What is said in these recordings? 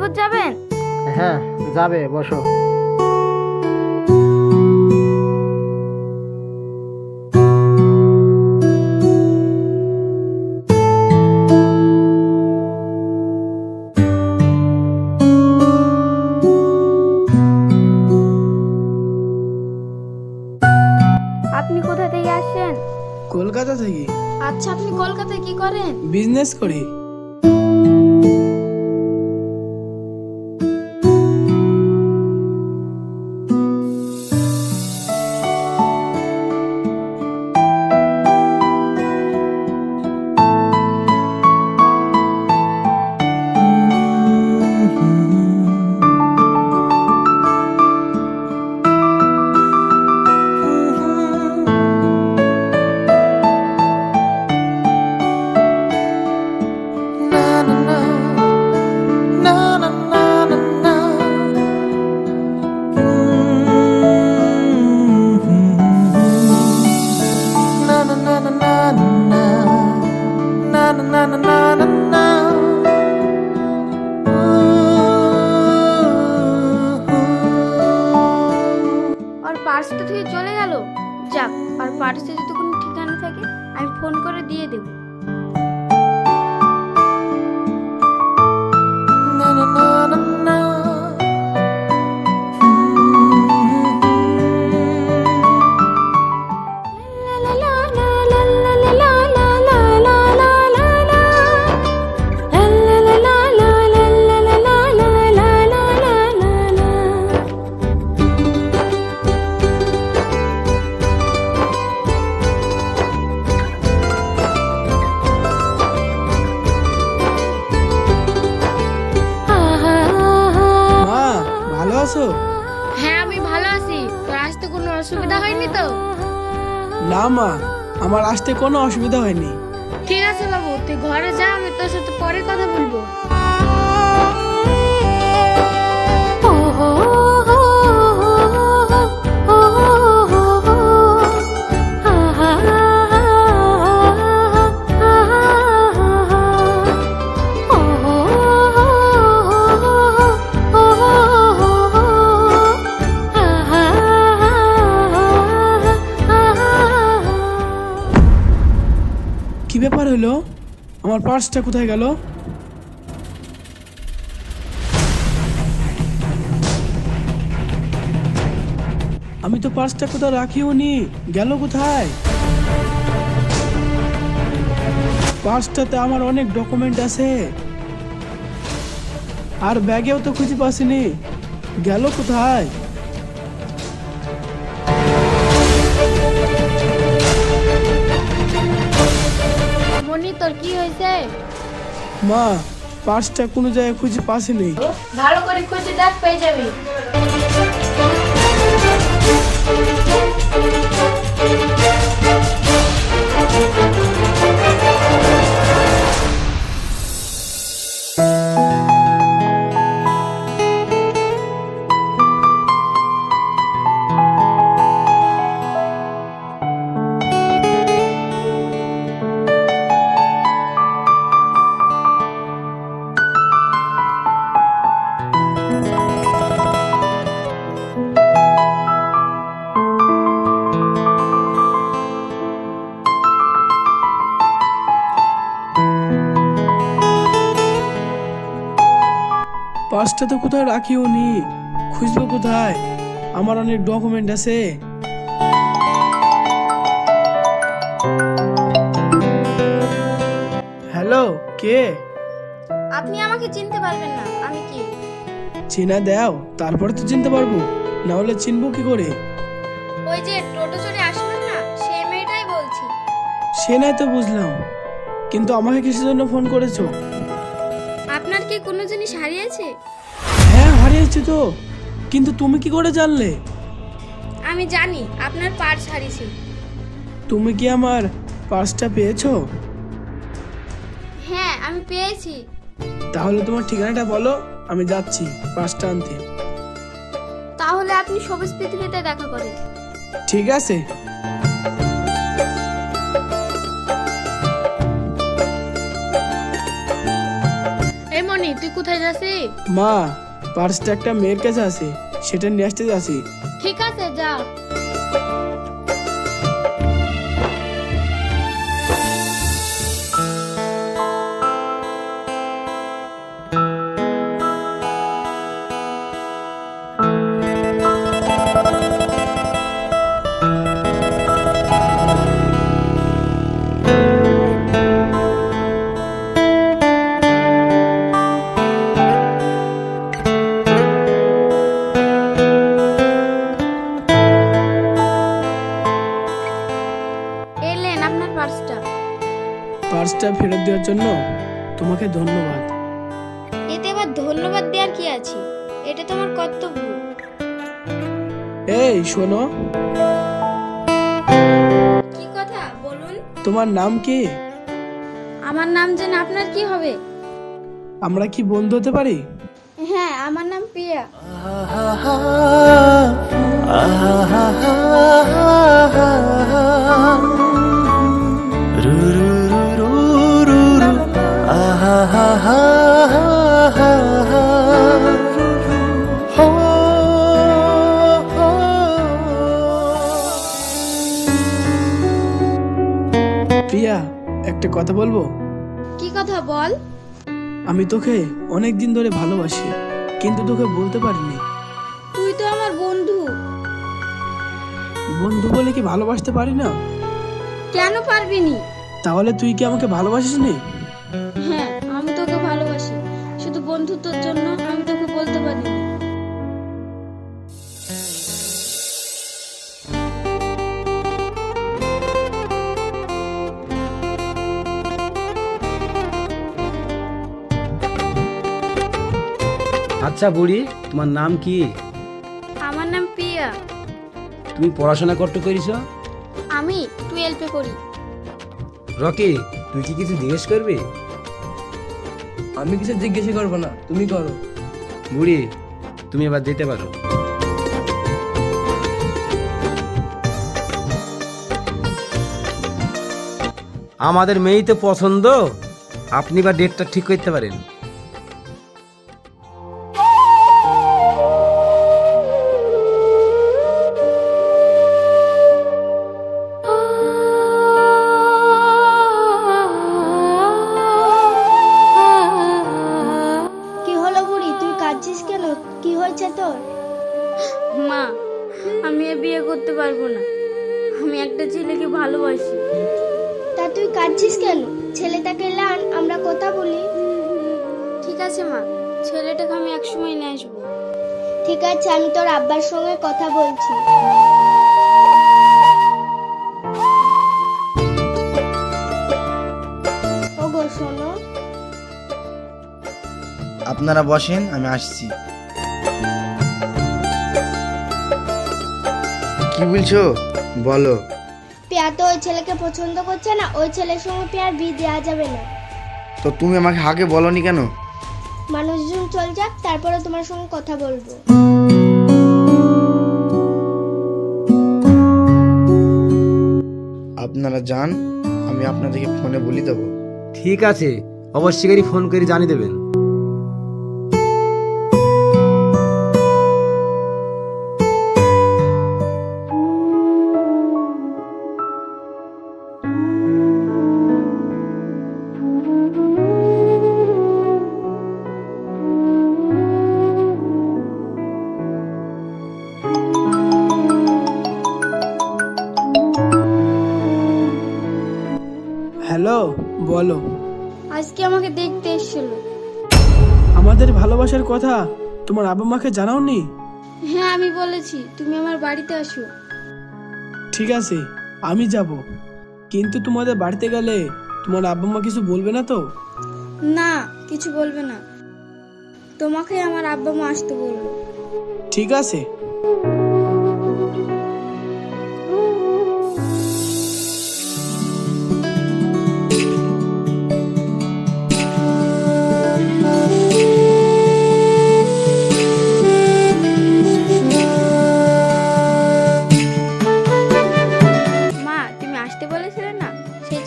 খোঁজ যাবেন? হ্যাঁ যাবে, বসো। আপনি কোথা থেকে আসছেন? কলকাতা থেকে। আচ্ছা, আপনি কলকাতায় কি করেন? বিজনেস করি। আর পার্সটা থেকে চলে গেল। যাক, আর পার্সে যদি কোনো ঠিকানা থাকে আমি ফোন করে দিয়ে দেব। হ্যাঁ, আমি ভালো আছি। তোর আসতে কোনো অসুবিধা হয়নি তো? না মা, আমার আসতে কোনো অসুবিধা হয়নি। ঠিক আছে বাবু, তুই ঘরে যা, আমি তোর সাথে পরে কথা বলবো। কি ব্যাপার হলো? আমার পার্সটা কোথায় গেল? আমি তো পার্সটা কোথাও রাখিও নি, গেল কোথায়? পার্সটাতে আমার অনেক ডকুমেন্ট আছে, আর ব্যাগেও তো খুঁজে পাসিনি, গেল কোথায়? মনি, তোর কি হয়েছে? মা, পার্সটা কোনো জায়গায় খুঁজে পাসিনি। ভালো করে খুঁজে দেখ, পেয়ে যাবি। পার্সটা তো কোথাও রাখিও নি, খুঁজবো কোথায়? আমার অনেক ডকুমেন্ট আছে। হ্যালো, কে? আপনি আমাকে চিনতে পারবেন না, আমি কি? চিনা দাও, তারপরে তো চিনতে পারবো, না হলে চিনবো কি করে? ওই যে টোটো চড়ে আসবেন না, সেই মেয়েটাই বলছি। সে নাই তো বুঝলাম, কিন্তু আমাকে কিসের জন্য ফোন করেছো? আপনার কি কোনো জিনিস হারিয়েছে? হ্যাঁ হারিয়েছি তো, কিন্তু তুমি কি করে জানলে? আমি জানি আপনার পার্স হারিয়েছে। তুমি কি আমার পার্সটা পেয়েছো? হ্যাঁ, আমি পেয়েছি। তাহলে তোমার ঠিকানাটা বলো, আমি যাচ্ছি পার্সটা আনতে। তাহলে আপনি সবুজ পৃথিবীতে দেখা করেন। ঠিক আছে। এই মনি, তুই কোথায় যাচ্ছিস? মা, পার্সটা একটা মেয়ের কাছে আছে, সেটা নিয়ে আসতে যাচ্ছি। ঠিক আছে, যা। এলেন আপনার পার্সটা। পার্সটা ফেরত দেওয়ার জন্য তোমাকে ধন্যবাদ। এতে আবার ধন্যবাদ দেওয়ার কি আছে? এটা তোমার কর্তব্য। এই শোনো, কি কথা বলুন? তোমার নাম কি? আমার নাম জেনে আপনার কি হবে? আমরা কি বন্ধু হতে পারি? হ্যাঁ, আমার নাম প্রিয়া। প্রিয়া, একটা কথা বলবো? কি কথা বল? আমি তোকে অনেক দিন ধরে ভালোবাসি, কিন্তু তোকে বলতে পারিনি। তুই তো আমার বন্ধু। বন্ধু বলে কি ভালোবাসতে পারি না? কেন পারবি নি? তাহলে তুই কি আমাকে ভালোবাসিস নি? হ্যাঁ, আমি তোকে ভালোবাসি, শুধু বন্ধুত্বের জন্য আমি তোকে বলতে পারিনি। আচ্ছা বুড়ি, তোমার নাম কি? আমার নাম প্রিয়া। তুমি পড়াশোনা করতে করিস? আমি 12 পড়ি। রকি, তুই কি কিছু জিজ্ঞেস করবি? আমি কিছু জিজ্ঞেস করবো না, তুমি করো। বুড়ি, তুমি এবার যেতে পারো। আমাদের মেয়েই তো পছন্দ, আপনি বা ডেটটা ঠিক করতে পারেন। কি হলো বুড়ি, তুই কাঁদছিস কেন? কি হয়েছে তোর? মা, আমি আর বিয়ে করতে পারবো না। আমি একটা ছেলেকে ভালোবাসি। তা তুই কাঁদছিস কেন? ছেলেটাকে লান, আমরা কথা বলি। ঠিক আছে মা, ছেলেটাকে আমি একসময় নিয়ে আসবো। ঠিক আছে, আমি তোর আব্বার সঙ্গে কথা বলছি। ওগো শোনো। আপনারা বসেন, আমি আসছি। কি বলছো বলো। পিয়া তো ওই ছেলেকে পছন্দ করছে না, ওই ছেলের সঙ্গে পিয়ার বিয়ে দেওয়া যাবে না। তো তুমি আমাকে আগে বলনি কেন? মানুষজন চল যাক, তারপরে তোমার সঙ্গে কথা বলবো। আপনারা যান, আমি আপনাদেরকে ফোনে বলি দেবো। ঠিক আছে, অবশ্যই ফোন করে জানিয়ে দেবেন। হ্যালো, বলো। আজকে আমাকে দেখতে এসেছিল। আমাদের ভালোবাসার কথা তোমার আব্বা মাকে জানাওনি? হ্যাঁ, আমি বলেছি তুমি আমার বাড়িতে আসো। ঠিক আছে, আমি যাব, কিন্তু তোমাদের বাড়িতে গেলে তোমার আব্বা মা কিছু বলবে না তো? না, কিছু বলবে না। তোমাকে আমার আব্বা মা আসতে বললো। ঠিক আছে।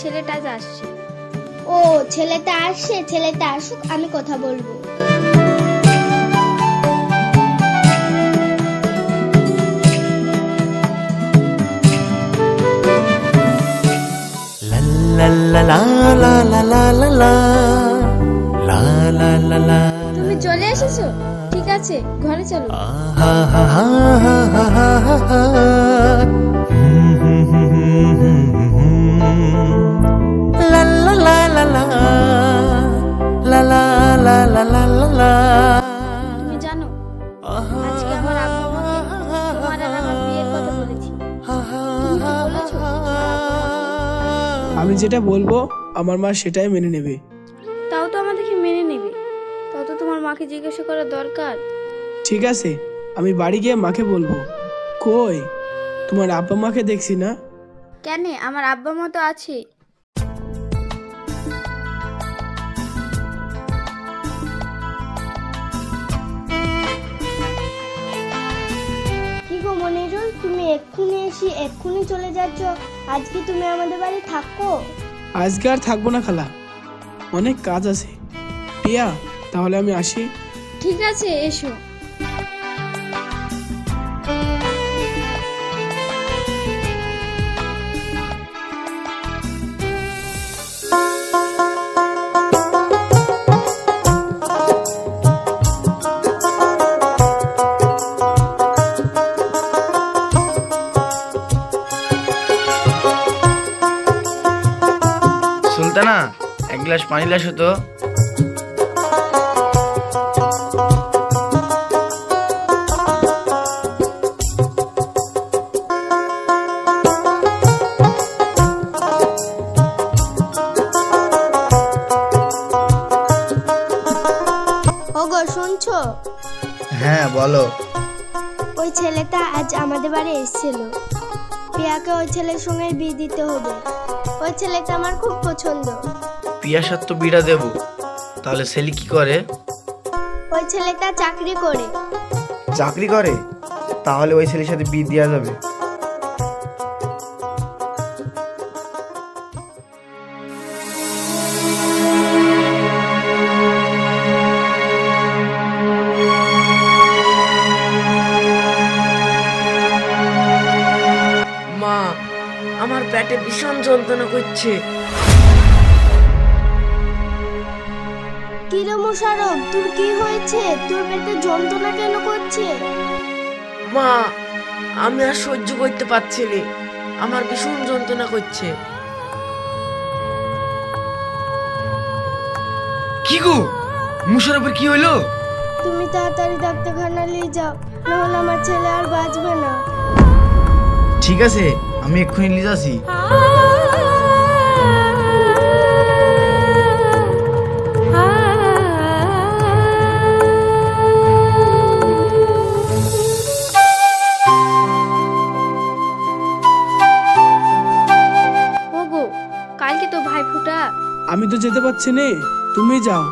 ছেলেটা আজ আসছে। ও, ছেলেটা আসছে, ছেলেটা আসুক, আমি কথা বলবো। তুমি চলে এসেছো? ঠিক আছে, ঘরে চলো। তুমি জানো আজকে আমার আব্বু আমাকে তোমার আর আমার বিয়ের কথা বলেছি। তুমি কি বলেছো? আমি যেটা বলবো আমার মা সেটাই মেনে নেবে। তাও তো আমাদেরকে মেনে নেবে, তাও তো তোমার মাকে জিজ্ঞাসা করা দরকার। ঠিক আছে, আমি বাড়ি গিয়ে মাকে বলবো। কই তোমার আব্বা মাকে দেখছি না? কেন, আমার আব্বা মা তো আছে। কি গো মনিরুল, তুমি এক্ষুনি এসে এক্ষুনি চলে যাচ্ছ? আজকে তুমি আমাদের বাড়ি থাকো? আজকে আর থাকবো না খালা, অনেক কাজ আছে। পিয়া, তাহলে আমি আসি। ঠিক আছে, এসো। সুলতানা, এক গ্লাস পানি লাসো তো। ওগো শুনছো? হ্যাঁ বলো। ওই ছেলেটা আজ আমাদের বাড়ি এসেছিল। পিয়াকে ওই ছেলের সঙ্গে বিয়ে দিতে হবে। ওই ছেলেটা আমার খুব পছন্দ। পিয়ার সাথে তো বিড়া দেবো, তাহলে সেলি কি করে? ওই ছেলেটা চাকরি করে। চাকরি করে? তাহলে ওই ছেলের সাথে বিয়ে দেওয়া যাবে। মা, আমার পেটে ভীষণ যন্ত্রণা করছে। কিরে মোশারফ, তোর কি হয়েছে? তোর পেটে যন্ত্রণা কেন করছে? মা, আমি আর সহ্য করতে পারছি না, আমার ভীষণ যন্ত্রণা করছে। কি গো, মুশারফের কি হলো? তুমি তাড়াতাড়ি ডাক্তারখানা নিয়ে যাও, নাহলে আমার ছেলে আর বাঁচবে না। ঠিক আছে, আমি এক্ষুনি নিয়ে যাচ্ছি। ওগো, কালকে তো ভাইফোঁটা। আমি তো যেতে পারছি না, তুমি যাও,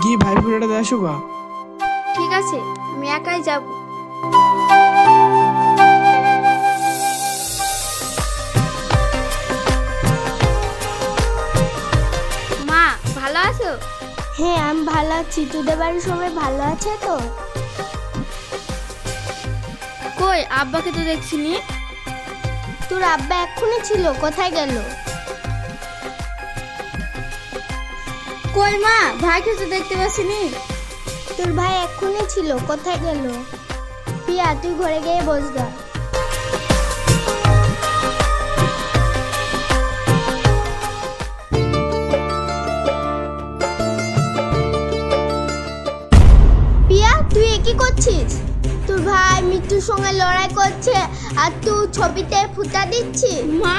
গিয়ে ভাই ফোটাটা আসো গা। ঠিক আছে, আমি একাই যাব। মা, ভালো আছো? হ্যাঁ, আমি ভালো আছি। তোদের বাড়ির সবাই ভালো আছে তো? কই, আব্বাকে তো দেখছিনি। তোর আব্বা এক্ষুনি ছিল, কোথায় গেল? কই মা, ভাইকে তো দেখতে পাচ্ছিনি। তোর ভাই এক্ষুনি ছিল, কোথায় গেল? পিয়া, তুই ঘরে গিয়ে বস গা। পিয়া, তুই কি করছিস? তোর ভাই মৃত্যুর সঙ্গে লড়াই করছে আর তুই ছবিতে ফুটা দিচ্ছিস। মা,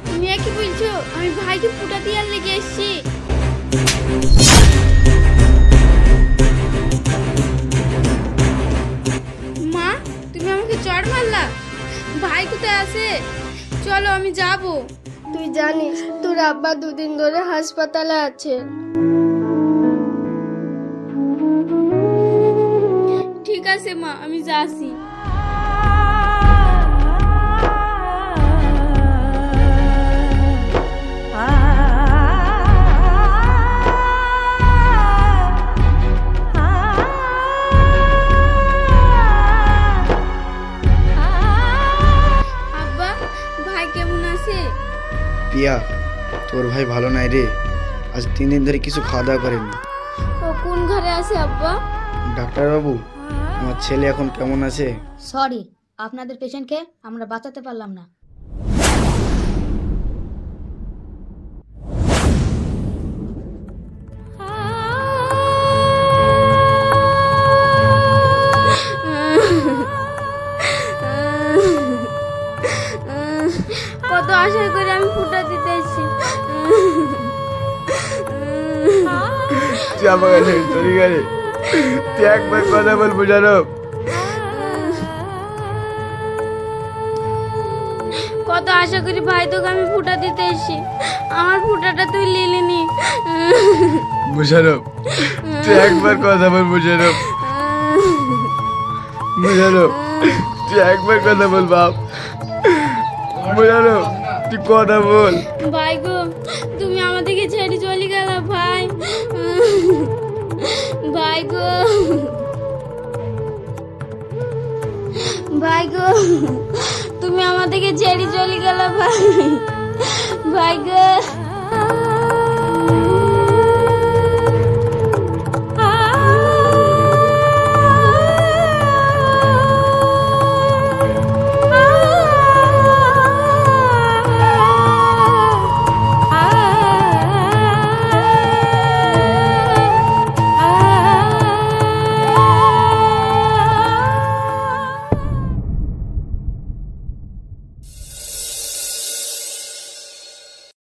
তুমি কি বলছো? আমি ভাইকে ফুটা দিয়ে লেগে এসেছি। মা, তুমি আমাকে চড় মারলা। ভাই কোথায় আছে? চলো, আমি যাব। তুই জানিস তোর আব্বা দুদিন ধরে হাসপাতালে আছে। ঠিক আছে মা, আমি যাচ্ছি। পিয়া, তোর ভাই ভালো নাই রে, আজ 3 দিন ধরে কিছু খাওয়া দাওয়া করেনি। ও কোন ঘরে আছে আব্বা? ডাক্তারবাবু, আমার ছেলে এখন কেমন আছে? সরি, আপনাদের পেশেন্টকে আমরা বাঁচাতে পারলাম না। কত আশা করে আমি ফুটা দিতে এসেছি। তুই আমার কাছে চলে গেলে, তুই একবার কথা বল বুঝারব। কত আশা করি ভাই তোকে আমি ফুটা দিতে এসেছি, আমার ফুটাটা তুই নিলি। বুঝারব, তুই একবার কথা বল বুঝারব। বুঝারব, তুই একবার কথা বল বাপ। বুঝারব, তুই কথা বল। ভাই গো, তুমি আমাদেরকে ছেড়ে চলে গেল ভাই। ভাই গো, ভাই গো, তুমি আমাদেরকে ছেড়ে চলে গেল ভাই। ভাই গো।